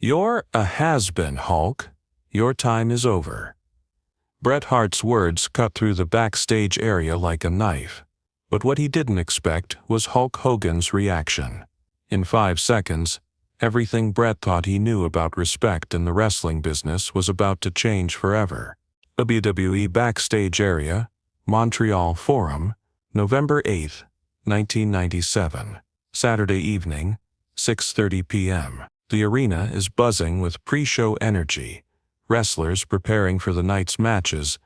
"You're a has-been, Hulk. Your time is over." Bret Hart's words cut through the backstage area like a knife. But what he didn't expect was Hulk Hogan's reaction. In 5 seconds, everything Bret thought he knew about respect in the wrestling business was about to change forever. WWE Backstage Area, Montreal Forum, November 8, 1997. Saturday evening, 6:30 p.m. The arena is buzzing with pre-show energy, wrestlers preparing for the night's matches,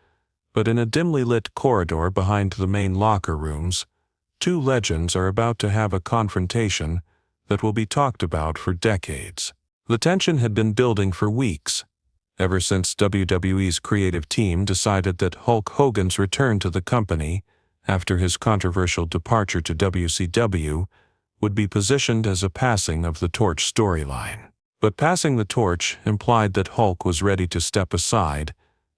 but in a dimly lit corridor behind the main locker rooms, two legends are about to have a confrontation that will be talked about for decades. The tension had been building for weeks, ever since WWE's creative team decided that Hulk Hogan's return to the company after his controversial departure to WCW would be positioned as a passing of the torch storyline. But passing the torch implied that Hulk was ready to step aside,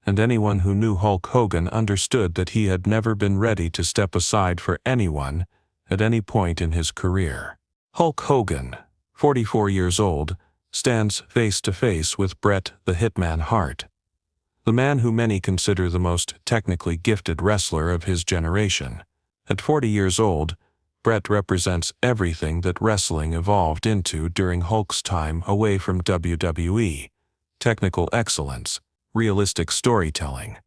and anyone who knew Hulk Hogan understood that he had never been ready to step aside for anyone at any point in his career. Hulk Hogan, 44 years old, stands face to face with Bret the Hitman Hart, the man who many consider the most technically gifted wrestler of his generation. At 40 years old, Bret represents everything that wrestling evolved into during Hulk's time away from WWE: technical excellence, realistic storytelling,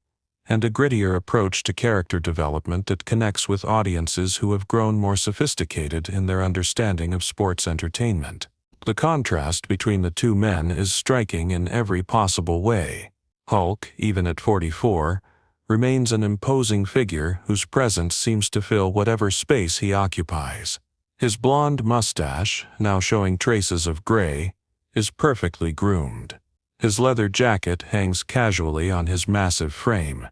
and a grittier approach to character development that connects with audiences who have grown more sophisticated in their understanding of sports entertainment. The contrast between the two men is striking in every possible way. Hulk, even at 44, remains an imposing figure whose presence seems to fill whatever space he occupies. His blonde mustache, now showing traces of gray, is perfectly groomed. His leather jacket hangs casually on his massive frame,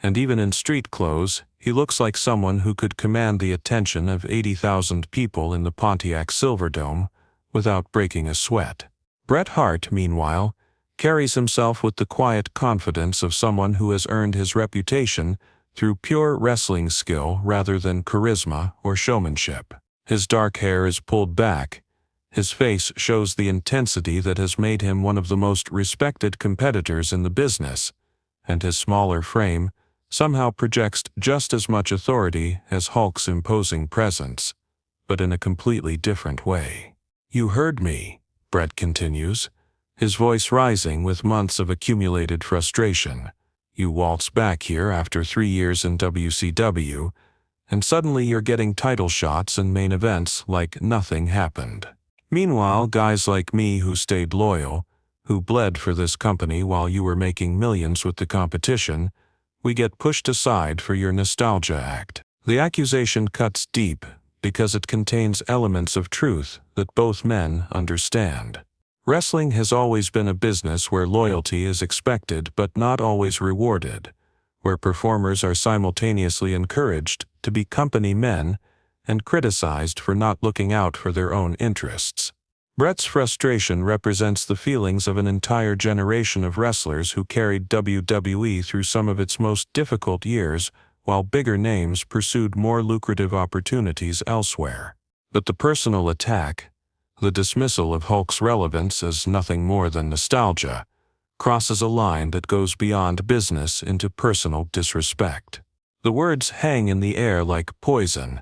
and even in street clothes, he looks like someone who could command the attention of 80,000 people in the Pontiac Silverdome without breaking a sweat. Bret Hart, meanwhile, carries himself with the quiet confidence of someone who has earned his reputation through pure wrestling skill rather than charisma or showmanship. His dark hair is pulled back. His face shows the intensity that has made him one of the most respected competitors in the business, and his smaller frame somehow projects just as much authority as Hulk's imposing presence, but in a completely different way. "You heard me," Bret continues, his voice rising with months of accumulated frustration. "You waltz back here after 3 years in WCW, and suddenly you're getting title shots and main events like nothing happened. Meanwhile, guys like me who stayed loyal, who bled for this company while you were making millions with the competition, we get pushed aside for your nostalgia act." The accusation cuts deep because it contains elements of truth that both men understand. Wrestling has always been a business where loyalty is expected but not always rewarded, where performers are simultaneously encouraged to be company men and criticized for not looking out for their own interests. Bret's frustration represents the feelings of an entire generation of wrestlers who carried WWE through some of its most difficult years, while bigger names pursued more lucrative opportunities elsewhere. But the personal attack, the dismissal of Hulk's relevance as nothing more than nostalgia, crosses a line that goes beyond business into personal disrespect. The words hang in the air like poison,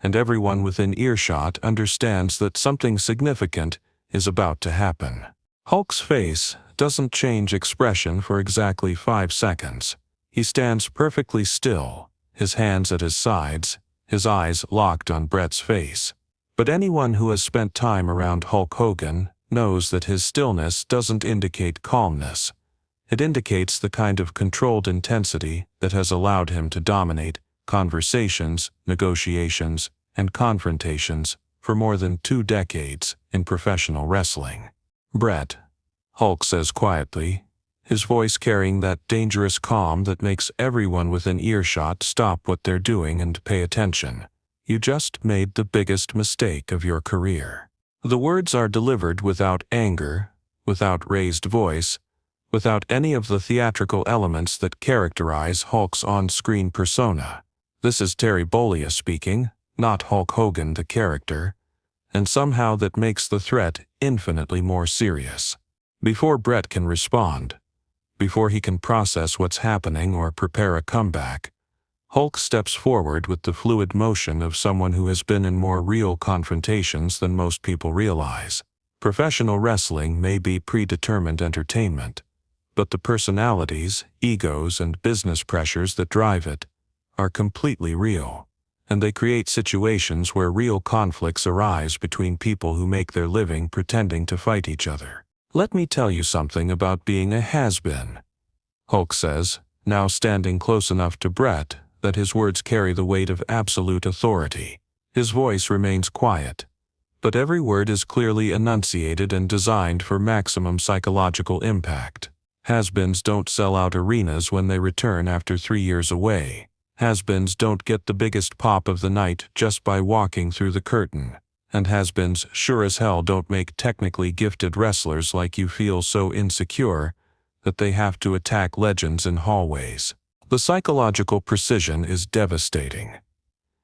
and everyone within earshot understands that something significant is about to happen. Hulk's face doesn't change expression for exactly 5 seconds. He stands perfectly still, his hands at his sides, his eyes locked on Bret's face. But anyone who has spent time around Hulk Hogan knows that his stillness doesn't indicate calmness. It indicates the kind of controlled intensity that has allowed him to dominate conversations, negotiations, and confrontations for more than 2 decades in professional wrestling. "Bret," Hulk says quietly, his voice carrying that dangerous calm that makes everyone within earshot stop what they're doing and pay attention. "You just made the biggest mistake of your career." The words are delivered without anger, without raised voice, without any of the theatrical elements that characterize Hulk's on-screen persona. This is Terry Bollea speaking, not Hulk Hogan the character, and somehow that makes the threat infinitely more serious. Before Bret can respond, before he can process what's happening or prepare a comeback, Hulk steps forward with the fluid motion of someone who has been in more real confrontations than most people realize. Professional wrestling may be predetermined entertainment, but the personalities, egos, and business pressures that drive it are completely real, and they create situations where real conflicts arise between people who make their living pretending to fight each other. "Let me tell you something about being a has-been," Hulk says, now standing close enough to Bret that his words carry the weight of absolute authority. His voice remains quiet, but every word is clearly enunciated and designed for maximum psychological impact. Has-beens don't sell out arenas when they return after 3 years away. Has-beens don't get the biggest pop of the night just by walking through the curtain. And has-beens sure as hell don't make technically gifted wrestlers like you feel so insecure that they have to attack legends in hallways. The psychological precision is devastating.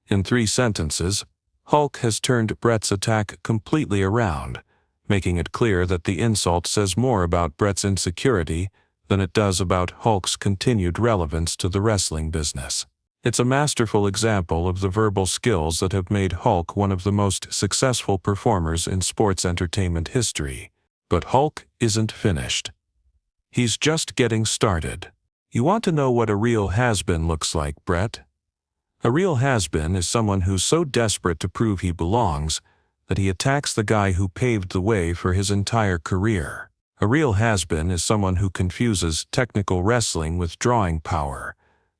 In 3 sentences, Hulk has turned Bret's attack completely around, making it clear that the insult says more about Bret's insecurity than it does about Hulk's continued relevance to the wrestling business. It's a masterful example of the verbal skills that have made Hulk one of the most successful performers in sports entertainment history. But Hulk isn't finished. He's just getting started. "You want to know what a real has-been looks like, Bret? A real has-been is someone who's so desperate to prove he belongs that he attacks the guy who paved the way for his entire career. A real has-been is someone who confuses technical wrestling with drawing power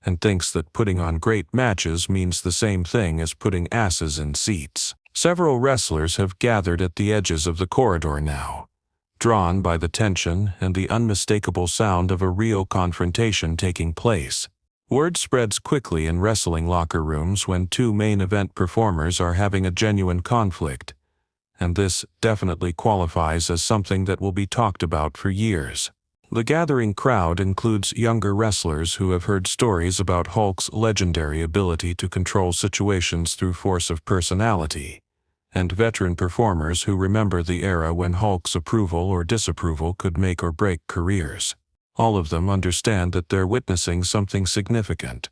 and thinks that putting on great matches means the same thing as putting asses in seats." Several wrestlers have gathered at the edges of the corridor now, drawn by the tension and the unmistakable sound of a real confrontation taking place. Word spreads quickly in wrestling locker rooms when 2 main event performers are having a genuine conflict, and this definitely qualifies as something that will be talked about for years. The gathering crowd includes younger wrestlers who have heard stories about Hulk's legendary ability to control situations through force of personality, and veteran performers who remember the era when Hulk's approval or disapproval could make or break careers. All of them understand that they're witnessing something significant,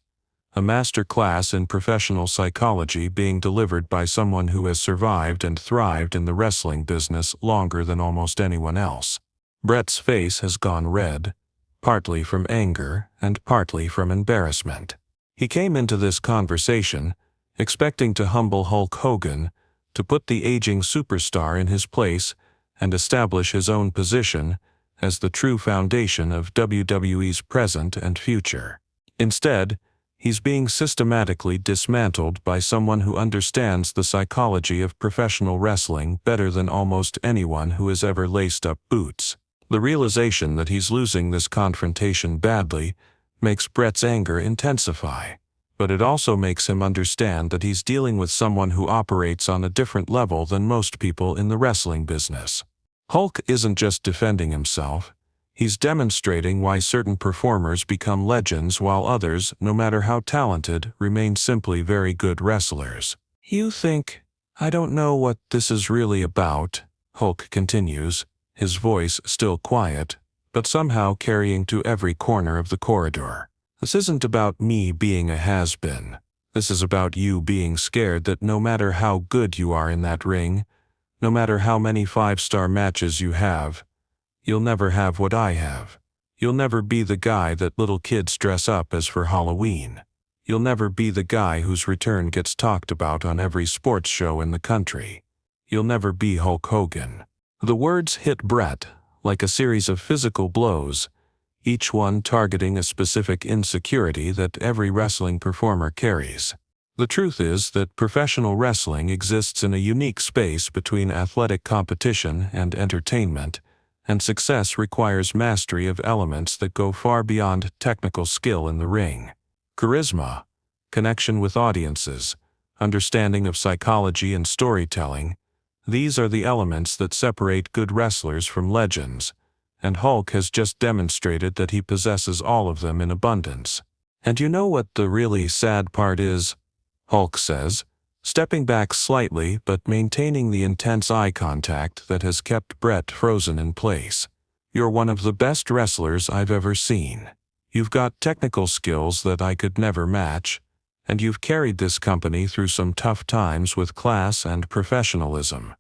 a master class in professional psychology being delivered by someone who has survived and thrived in the wrestling business longer than almost anyone else. Bret's face has gone red, partly from anger and partly from embarrassment. He came into this conversation expecting to humble Hulk Hogan, to put the aging superstar in his place and establish his own position as the true foundation of WWE's present and future. Instead, he's being systematically dismantled by someone who understands the psychology of professional wrestling better than almost anyone who has ever laced up boots. The realization that he's losing this confrontation badly makes Bret's anger intensify, but it also makes him understand that he's dealing with someone who operates on a different level than most people in the wrestling business. Hulk isn't just defending himself, he's demonstrating why certain performers become legends while others, no matter how talented, remain simply very good wrestlers. "You think I don't know what this is really about," Hulk continues, his voice still quiet, but somehow carrying to every corner of the corridor. "This isn't about me being a has-been. This is about you being scared that no matter how good you are in that ring, no matter how many 5-star matches you have, you'll never have what I have. You'll never be the guy that little kids dress up as for Halloween. You'll never be the guy whose return gets talked about on every sports show in the country. You'll never be Hulk Hogan." The words hit Bret like a series of physical blows, each one targeting a specific insecurity that every wrestling performer carries. The truth is that professional wrestling exists in a unique space between athletic competition and entertainment, and success requires mastery of elements that go far beyond technical skill in the ring. Charisma, connection with audiences, understanding of psychology and storytelling, these are the elements that separate good wrestlers from legends, and Hulk has just demonstrated that he possesses all of them in abundance. "And you know what the really sad part is?" Hulk says, stepping back slightly but maintaining the intense eye contact that has kept Bret frozen in place. You're one of the best wrestlers I've ever seen. You've got technical skills that I could never match, and you've carried this company through some tough times with class and professionalism.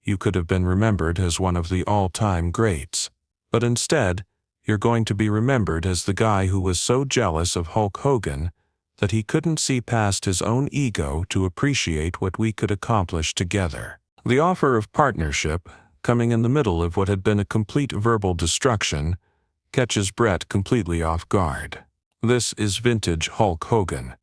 You could have been remembered as one of the all-time greats. But instead, you're going to be remembered as the guy who was so jealous of Hulk Hogan that he couldn't see past his own ego to appreciate what we could accomplish together. The offer of partnership, coming in the middle of what had been a complete verbal destruction, catches Bret completely off guard. This is vintage Hulk Hogan.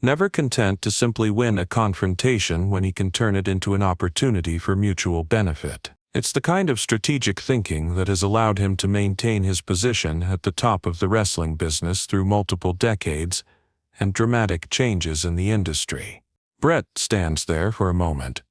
Never content to simply win a confrontation when he can turn it into an opportunity for mutual benefit. It's the kind of strategic thinking that has allowed him to maintain his position at the top of the wrestling business through multiple decades and dramatic changes in the industry. Bret stands there for a moment,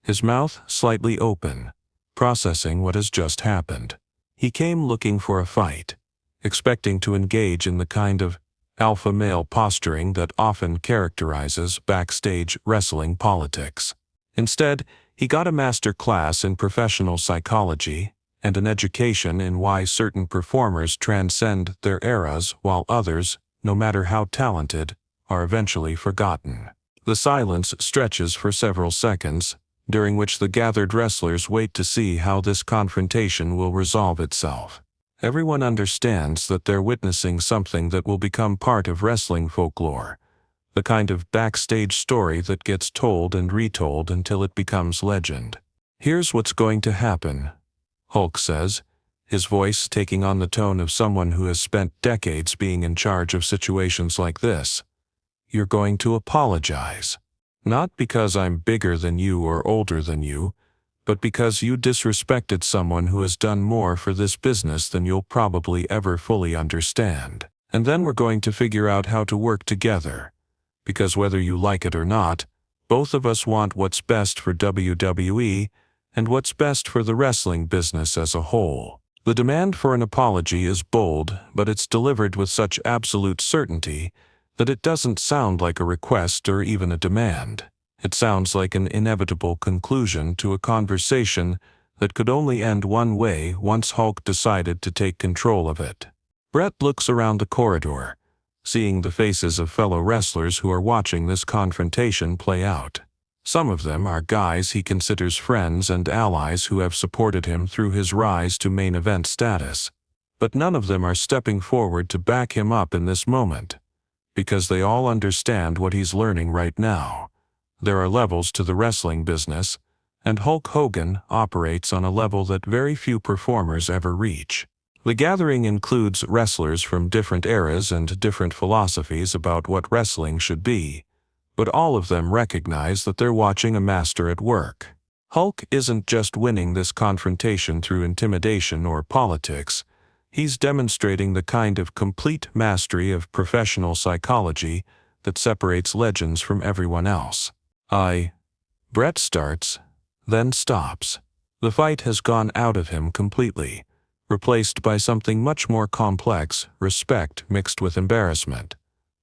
his mouth slightly open, processing what has just happened. He came looking for a fight, expecting to engage in the kind of alpha male posturing that often characterizes backstage wrestling politics. Instead, he got a master class in professional psychology and an education in why certain performers transcend their eras while others, no matter how talented, are eventually forgotten. The silence stretches for several seconds, during which the gathered wrestlers wait to see how this confrontation will resolve itself. Everyone understands that they're witnessing something that will become part of wrestling folklore, the kind of backstage story that gets told and retold until it becomes legend. "Here's what's going to happen," Hulk says, his voice taking on the tone of someone who has spent decades being in charge of situations like this. "You're going to apologize. Not because I'm bigger than you or older than you, but because you disrespected someone who has done more for this business than you'll probably ever fully understand. And then we're going to figure out how to work together. Because whether you like it or not, both of us want what's best for WWE and what's best for the wrestling business as a whole." The demand for an apology is bold, but it's delivered with such absolute certainty that it doesn't sound like a request or even a demand. It sounds like an inevitable conclusion to a conversation that could only end one way once Hulk decided to take control of it. Bret looks around the corridor, seeing the faces of fellow wrestlers who are watching this confrontation play out. Some of them are guys he considers friends and allies who have supported him through his rise to main event status. But none of them are stepping forward to back him up in this moment, because they all understand what he's learning right now. There are levels to the wrestling business, and Hulk Hogan operates on a level that very few performers ever reach. The gathering includes wrestlers from different eras and different philosophies about what wrestling should be, but all of them recognize that they're watching a master at work. Hulk isn't just winning this confrontation through intimidation or politics. He's demonstrating the kind of complete mastery of professional psychology that separates legends from everyone else. Bret starts, then stops. The fight has gone out of him completely, replaced by something much more complex: respect mixed with embarrassment,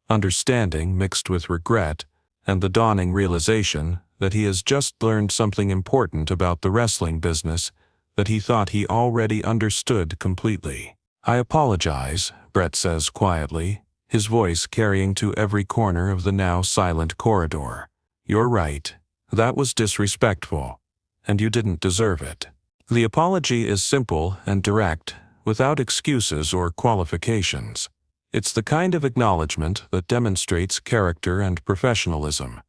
understanding mixed with regret, and the dawning realization that he has just learned something important about the wrestling business that he thought he already understood completely. "I apologize," Bret says quietly, his voice carrying to every corner of the now silent corridor. "You're right. That was disrespectful, and you didn't deserve it." The apology is simple and direct, without excuses or qualifications. It's the kind of acknowledgement that demonstrates character and professionalism,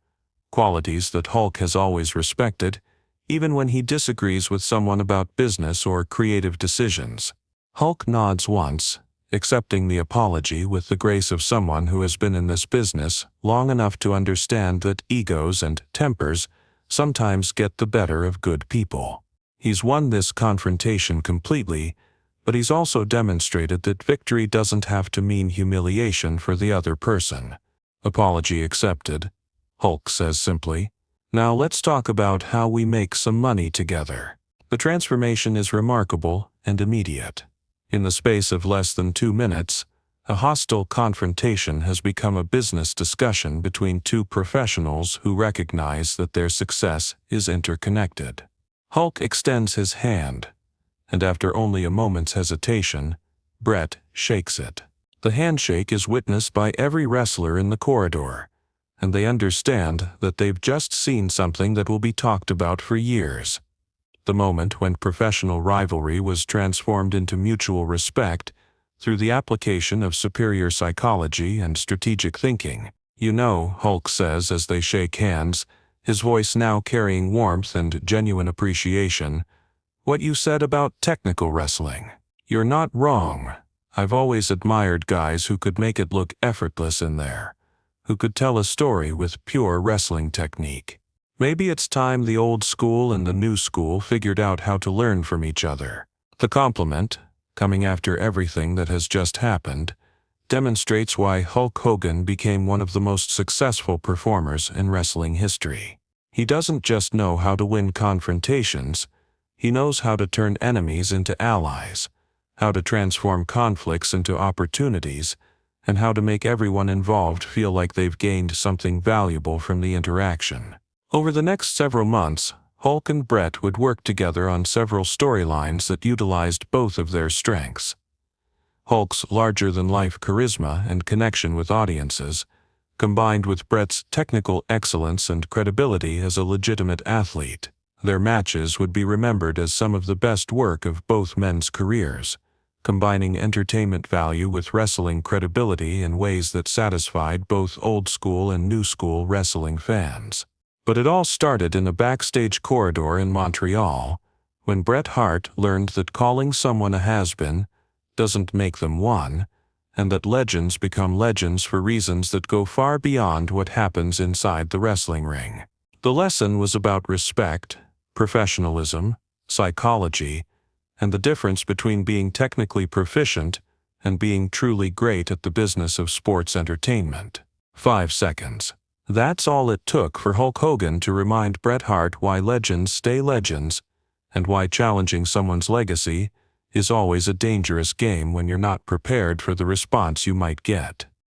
qualities that Hulk has always respected, even when he disagrees with someone about business or creative decisions. Hulk nods once, accepting the apology with the grace of someone who has been in this business long enough to understand that egos and tempers sometimes get the better of good people. He's won this confrontation completely, but he's also demonstrated that victory doesn't have to mean humiliation for the other person. "Apology accepted," Hulk says simply. "Now let's talk about how we make some money together." The transformation is remarkable and immediate. In the space of less than 2 minutes, a hostile confrontation has become a business discussion between two professionals who recognize that their success is interconnected. Hulk extends his hand, and after only a moment's hesitation, Bret shakes it. The handshake is witnessed by every wrestler in the corridor, and they understand that they've just seen something that will be talked about for years. The moment when professional rivalry was transformed into mutual respect through the application of superior psychology and strategic thinking. "You know," Hulk says as they shake hands, his voice now carrying warmth and genuine appreciation, "what you said about technical wrestling. You're not wrong. I've always admired guys who could make it look effortless in there, who could tell a story with pure wrestling technique. Maybe it's time the old school and the new school figured out how to learn from each other." The compliment, coming after everything that has just happened, demonstrates why Hulk Hogan became one of the most successful performers in wrestling history. He doesn't just know how to win confrontations, he knows how to turn enemies into allies, how to transform conflicts into opportunities, and how to make everyone involved feel like they've gained something valuable from the interaction. Over the next several months, Hulk and Bret would work together on several storylines that utilized both of their strengths. Hulk's larger-than-life charisma and connection with audiences, combined with Bret's technical excellence and credibility as a legitimate athlete. Their matches would be remembered as some of the best work of both men's careers, combining entertainment value with wrestling credibility in ways that satisfied both old-school and new-school wrestling fans. But it all started in a backstage corridor in Montreal, when Bret Hart learned that calling someone a has-been doesn't make them one, and that legends become legends for reasons that go far beyond what happens inside the wrestling ring. The lesson was about respect, professionalism, psychology, and the difference between being technically proficient and being truly great at the business of sports entertainment. 5 seconds. That's all it took for Hulk Hogan to remind Bret Hart why legends stay legends, and why challenging someone's legacy is always a dangerous game when you're not prepared for the response you might get.